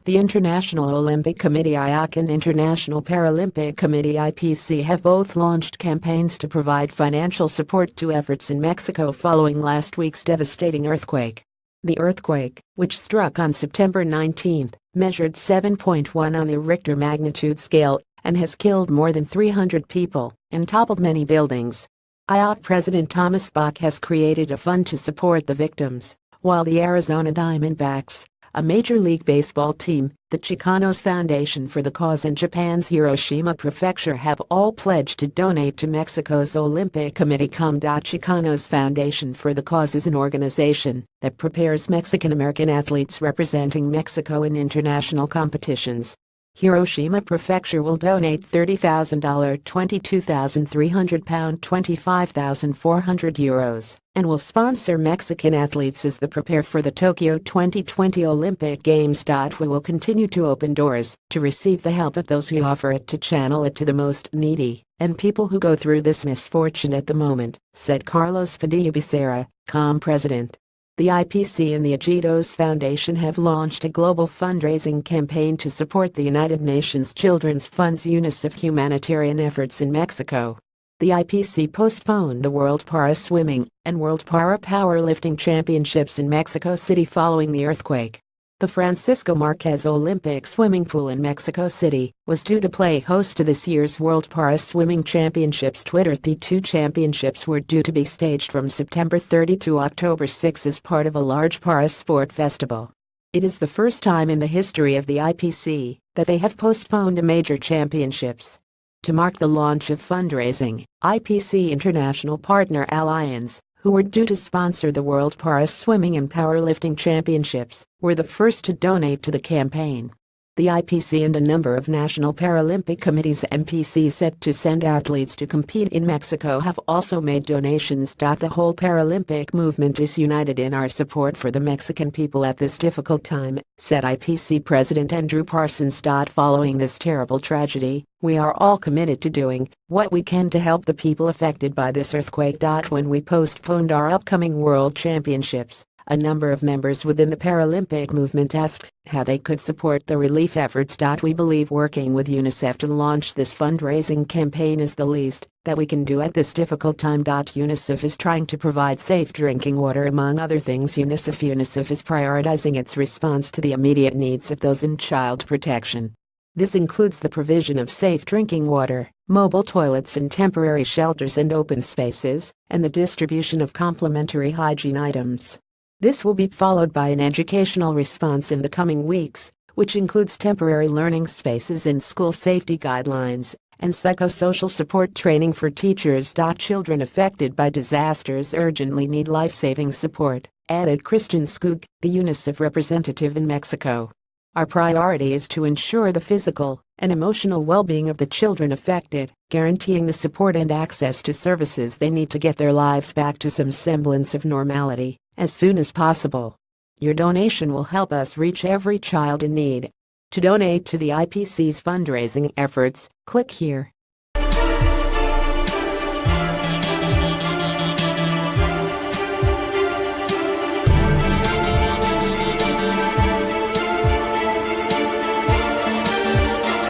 The International Olympic Committee (IOC) and International Paralympic Committee (IPC) have both launched campaigns to provide financial support to efforts in Mexico following last week's devastating earthquake. The earthquake, which struck on September 19, measured 7.1 on the Richter magnitude scale and has killed more than 300 people and toppled many buildings. IOC President Thomas Bach has created a fund to support the victims, while the Arizona Diamondbacks, a Major League Baseball team, the Chicanos Foundation for the Cause and Japan's Hiroshima Prefecture have all pledged to donate to Mexico's Olympic Committee. Chicanos Foundation for the Cause is an organization that prepares Mexican-American athletes representing Mexico in international competitions. Hiroshima Prefecture will donate $30,000, £22,300, €25,400, and will sponsor Mexican athletes as they prepare for the Tokyo 2020 Olympic Games. We will continue to open doors to receive the help of those who offer it, to channel it to the most needy and people who go through this misfortune at the moment, said Carlos Padilla Becerra, COM president. The IPC and the Ajitos Foundation have launched a global fundraising campaign to support the United Nations Children's Fund's UNICEF humanitarian efforts in Mexico. The IPC postponed the World Para Swimming and World Para Powerlifting Championships in Mexico City following the earthquake. The Francisco Marquez Olympic Swimming Pool in Mexico City was due to play host to this year's World Para Swimming Championships. The two championships were due to be staged from September 30 to October 6 as part of a large para sport festival. It is the first time in the history of the IPC that they have postponed a major championships. To mark the launch of fundraising, IPC international partner Alliance, who were due to sponsor the World Para Swimming and Powerlifting Championships, were the first to donate to the campaign. The IPC and a number of national Paralympic committees (MPC) set to send athletes to compete in Mexico have also made donations. The whole Paralympic movement is united in our support for the Mexican people at this difficult time, said IPC President Andrew Parsons. Following this terrible tragedy, we are all committed to doing what we can to help the people affected by this earthquake. When we postponed our upcoming World Championships, a number of members within the Paralympic movement asked how they could support the relief efforts. We believe working with UNICEF to launch this fundraising campaign is the least that we can do at this difficult time. UNICEF is trying to provide safe drinking water among other things. UNICEF is prioritizing its response to the immediate needs of those in child protection. This includes the provision of safe drinking water, mobile toilets and temporary shelters and open spaces, and the distribution of complementary hygiene items. This will be followed by an educational response in the coming weeks, which includes temporary learning spaces and school safety guidelines, and psychosocial support training for teachers. Children affected by disasters urgently need life-saving support, added Christian Skug, the UNICEF representative in Mexico. Our priority is to ensure the physical and emotional well-being of the children affected, guaranteeing the support and access to services they need to get their lives back to some semblance of normality as soon as possible. Your donation will help us reach every child in need. To donate to the IPC's fundraising efforts, click here.